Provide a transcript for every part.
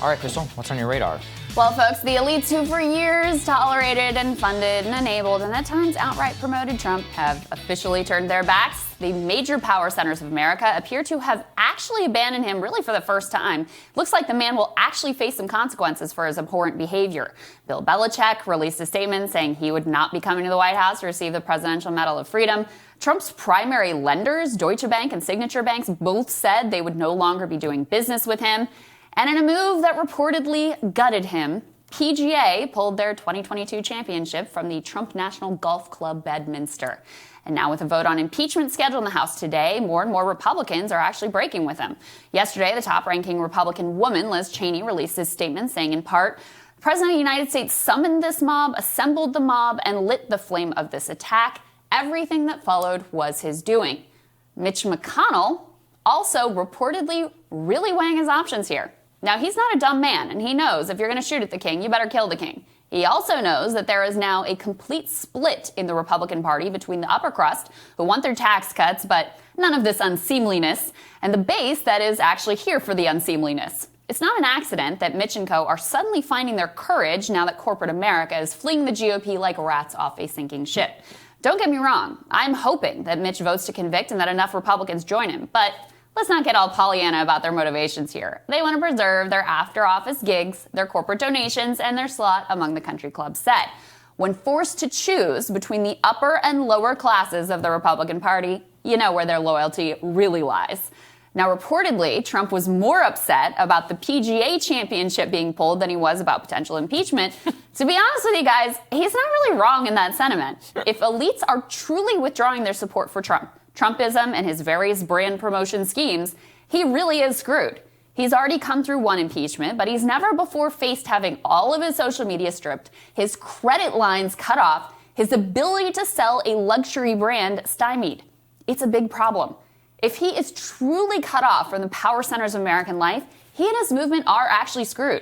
All right, Krystal, what's on your radar? Well, folks, the elites who for years tolerated and funded and enabled and at times outright promoted Trump have officially turned their backs. The major power centers of America appear to have actually abandoned him really for the first time. Looks like the man will actually face some consequences for his abhorrent behavior. Bill Belichick released a statement saying he would not be coming to the White House to receive the Presidential Medal of Freedom. Trump's primary lenders, Deutsche Bank and Signature Banks, both said they would no longer be doing business with him. And in a move that reportedly gutted him, PGA pulled their 2022 championship from the Trump National Golf Club Bedminster. And now with a vote on impeachment scheduled in the House today, more and more Republicans are actually breaking with him. Yesterday, the top-ranking Republican woman, Liz Cheney, released this statement saying, in part, the President of the United States summoned this mob, assembled the mob, and lit the flame of this attack. Everything that followed was his doing. Mitch McConnell also reportedly really weighing his options here. Now, he's not a dumb man, and he knows if you're going to shoot at the king, you better kill the king. He also knows that there is now a complete split in the Republican Party between the upper crust, who want their tax cuts, but none of this unseemliness, and the base that is actually here for the unseemliness. It's not an accident that Mitch and co. are suddenly finding their courage now that corporate America is fleeing the GOP like rats off a sinking ship. Don't get me wrong, I'm hoping that Mitch votes to convict and that enough Republicans join him, but let's not get all Pollyanna about their motivations here. They want to preserve their after-office gigs, their corporate donations, and their slot among the country club set. When forced to choose between the upper and lower classes of the Republican Party, you know where their loyalty really lies. Now, reportedly, Trump was more upset about the PGA championship being pulled than he was about potential impeachment. To be honest with you guys, he's not really wrong in that sentiment. If elites are truly withdrawing their support for Trumpism and his various brand promotion schemes, he really is screwed. He's already come through one impeachment, but he's never before faced having all of his social media stripped, his credit lines cut off, his ability to sell a luxury brand stymied. It's a big problem. If he is truly cut off from the power centers of American life, he and his movement are actually screwed.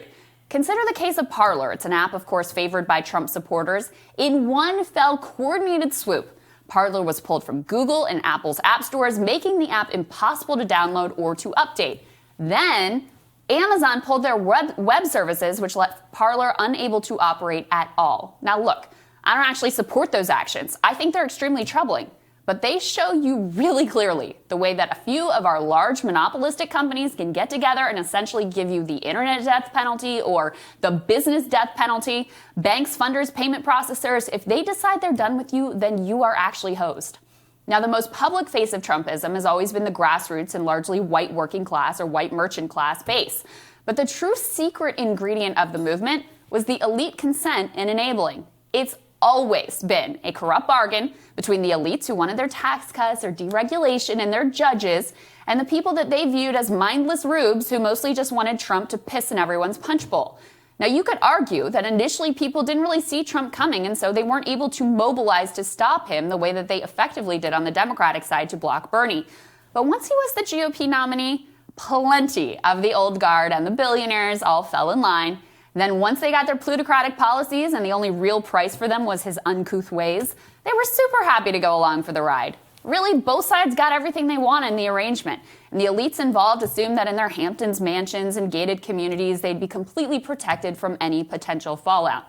Consider the case of Parler. It's an app, of course, favored by Trump supporters. In one fell coordinated swoop, Parler was pulled from Google and Apple's app stores, making the app impossible to download or to update. Then, Amazon pulled their web services, which left Parler unable to operate at all. Now look, I don't actually support those actions. I think they're extremely troubling. But they show you really clearly the way that a few of our large monopolistic companies can get together and essentially give you the internet death penalty or the business death penalty. Banks, funders, payment processors, if they decide they're done with you, then you are actually hosed. Now, the most public face of Trumpism has always been the grassroots and largely white working class or white merchant class base. But the true secret ingredient of the movement was the elite consent and enabling. It's always been a corrupt bargain between the elites who wanted their tax cuts or deregulation and their judges and the people that they viewed as mindless rubes who mostly just wanted Trump to piss in everyone's punch bowl. Now, you could argue that initially people didn't really see Trump coming, and so they weren't able to mobilize to stop him the way that they effectively did on the Democratic side to block Bernie. But once he was the GOP nominee, plenty of the old guard and the billionaires all fell in line. Then once they got their plutocratic policies and the only real price for them was his uncouth ways, they were super happy to go along for the ride. Really, both sides got everything they wanted in the arrangement. And the elites involved assumed that in their Hamptons mansions and gated communities, they'd be completely protected from any potential fallout.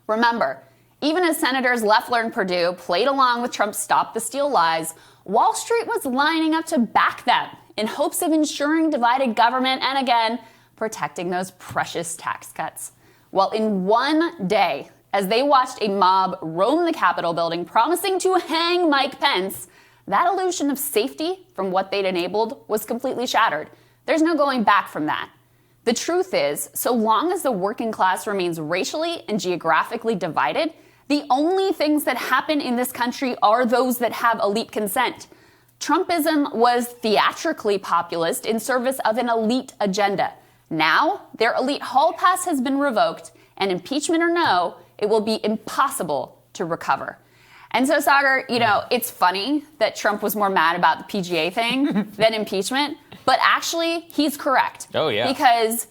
Remember, even as Senators Loeffler and Perdue played along with Trump's Stop the Steal lies, Wall Street was lining up to back them in hopes of ensuring divided government and, again, protecting those precious tax cuts. Well, in one day, as they watched a mob roam the Capitol building promising to hang Mike Pence, that illusion of safety from what they'd enabled was completely shattered. There's no going back from that. The truth is, so long as the working class remains racially and geographically divided, the only things that happen in this country are those that have elite consent. Trumpism was theatrically populist in service of an elite agenda. Now, their elite hall pass has been revoked, and impeachment or no, it will be impossible to recover. And so, Sagar, it's funny that Trump was more mad about the PGA thing than impeachment, but actually, he's correct. Oh, yeah. Because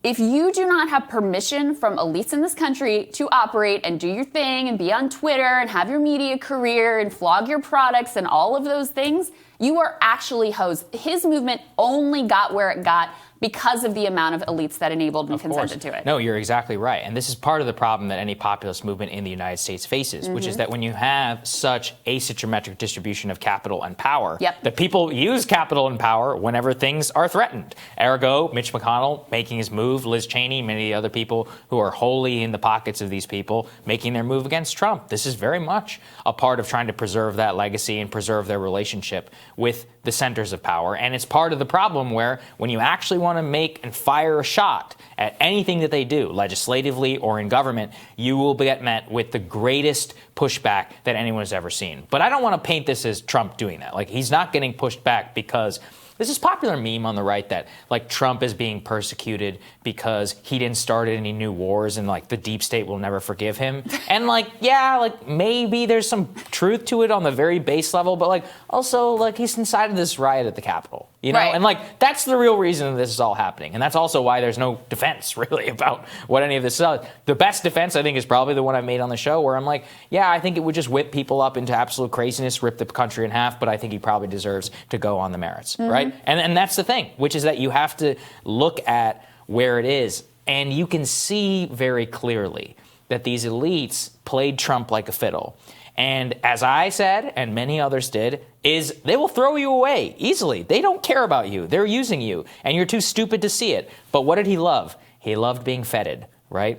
if you do not have permission from elites in this country to operate and do your thing and be on Twitter and have your media career and flog your products and all of those things, you are actually hosed. His movement only got where it got because of the amount of elites that enabled and consented to it. No, you're exactly right. And this is part of the problem that any populist movement in the United States faces, which is that when you have such asymmetric distribution of capital and power, that people use capital and power whenever things are threatened. Ergo, Mitch McConnell making his move, Liz Cheney, many of the other people who are wholly in the pockets of these people making their move against Trump. This is very much a part of trying to preserve that legacy and preserve their relationship with the centers of power. And it's part of the problem where when you actually want to make and fire a shot at anything that they do, legislatively or in government, you will get met with the greatest pushback that anyone has ever seen. But I don't want to paint this as Trump doing that. Like, he's not getting pushed back because there's this popular meme on the right that, like, Trump is being persecuted because he didn't start any new wars and, like, the deep state will never forgive him. And, like, yeah, like, maybe there's some truth to it on the very base level, but, like, also, like, he's incited this riot at the Capitol, you know? And, like, that's the real reason that this is all happening. And that's also why there's no defense, really, about what any of this is. The best defense, I think, is probably the one I've made on the show where I'm like, yeah, I think it would just whip people up into absolute craziness, rip the country in half, but I think he probably deserves to go on the merits, right? And that's the thing, which is that you have to look at where it is. And you can see very clearly that these elites played Trump like a fiddle. And as I said, and many others did, is they will throw you away easily. They don't care about you. They're using you. And you're too stupid to see it. But what did he love? He loved being feted, right?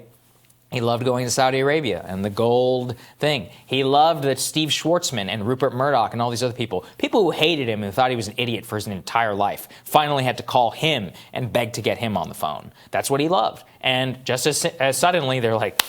He loved going to Saudi Arabia and the gold thing. He loved that Steve Schwartzman and Rupert Murdoch and all these other people who hated him and thought he was an idiot for his entire life, finally had to call him and beg to get him on the phone. That's what he loved. And just as suddenly, they're like,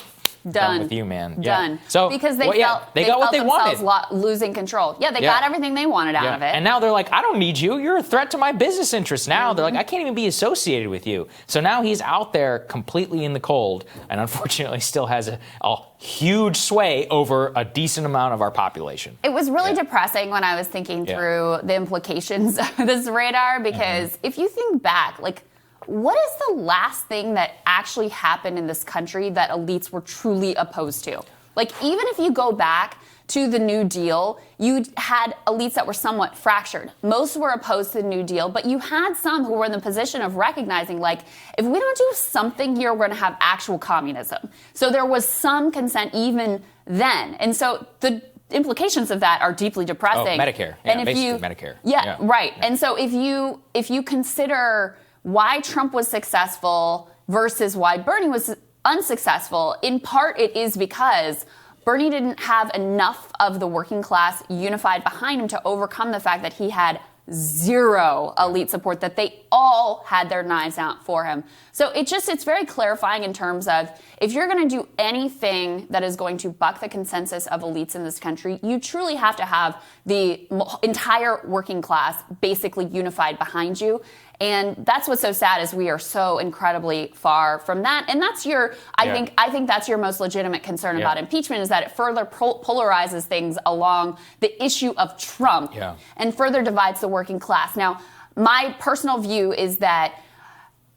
done with you, man. Done. Yeah. So because they got what they wanted. Losing control. Yeah, they got everything they wanted out of it. And now they're like, I don't need you. You're a threat to my business interests. Now they're like, I can't even be associated with you. So now he's out there completely in the cold, and unfortunately still has a huge sway over a decent amount of our population. It was really depressing when I was thinking through the implications of this radar, because if you think back, like, what is the last thing that actually happened in this country that elites were truly opposed to? Like, even if you go back to the New Deal, you had elites that were somewhat fractured. Most were opposed to the New Deal, but you had some who were in the position of recognizing, like, if we don't do something here, we're going to have actual communism. So there was some consent even then. And so the implications of that are deeply depressing. Oh, Medicare. Yeah, and if basically Medicare. Yeah, right. Yeah. And so if you consider why Trump was successful versus why Bernie was unsuccessful, in part it is because Bernie didn't have enough of the working class unified behind him to overcome the fact that he had zero elite support, that they all had their knives out for him. So it's very clarifying in terms of, if you're going to do anything that is going to buck the consensus of elites in this country, you truly have to have the entire working class basically unified behind you. And that's what's so sad, is we are so incredibly far from that. And that's I think that's your most legitimate concern about impeachment, is that it further polarizes things along the issue of Trump and further divides the working class. Now, my personal view is that,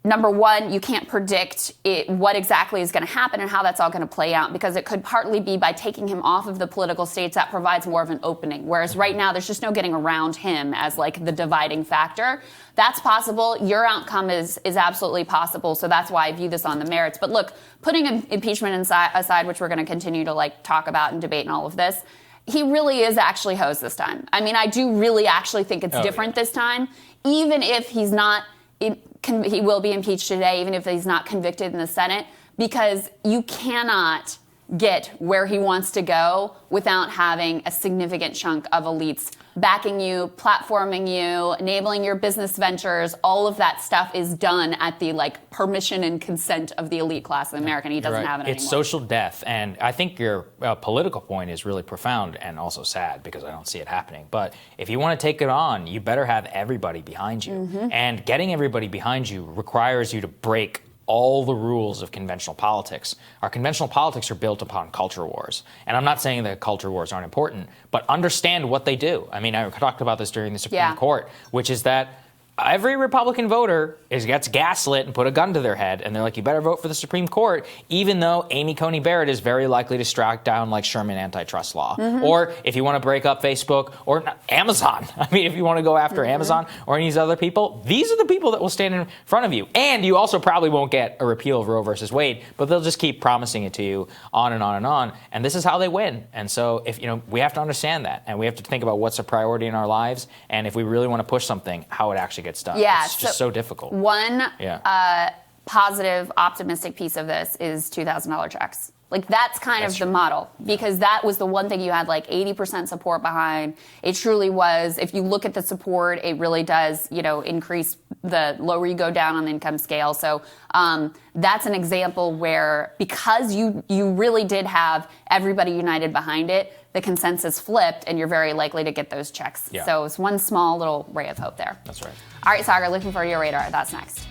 number one, you can't predict what exactly is going to happen and how that's all going to play out, because it could partly be by taking him off of the political stage that provides more of an opening. Whereas right now, there's just no getting around him as, like, the dividing factor. That's possible. Your outcome is absolutely possible. So that's why I view this on the merits. But look, putting impeachment aside, which we're going to continue to, like, talk about and debate and all of this, he really is actually hosed this time. I mean, I do really actually think it's different this time, even if he's not he will be impeached today, even if he's not convicted in the Senate, because you cannot get where he wants to go without having a significant chunk of elites backing you, platforming you, enabling your business ventures. All of that stuff is done at the, like, permission and consent of the elite class of America, and he doesn't have it anymore. It's social death, and I think your political point is really profound and also sad, because I don't see it happening. But if you want to take it on, you better have everybody behind you. And getting everybody behind you requires you to break all the rules of conventional politics. Our conventional politics are built upon culture wars. And I'm not saying that culture wars aren't important, but understand what they do. I mean, I talked about this during the Supreme Court, which is that every Republican voter gets gaslit and put a gun to their head, and they're like, you better vote for the Supreme Court, even though Amy Coney Barrett is very likely to strike down like Sherman antitrust law. Or if you want to break up Facebook or Amazon, I mean, if you want to go after Amazon or any of these other people, these are the people that will stand in front of you. And you also probably won't get a repeal of Roe versus Wade, but they'll just keep promising it to you on and on and on. And this is how they win. And so we have to understand that, and we have to think about what's a priority in our lives, and if we really want to push something, how it actually gets done. Yeah, it's just so difficult. One positive, optimistic piece of this is $2,000 checks. Like, that's kind of the model, because that was the one thing you had like 80% support behind. It truly was. If you look at the support, it really does, increase the lower you go down on the income scale. So that's an example where, because you really did have everybody united behind it, the consensus flipped, and you're very likely to get those checks. Yeah. So it's one small little ray of hope there. That's right. All right, Sagar, looking forward to your radar. That's next.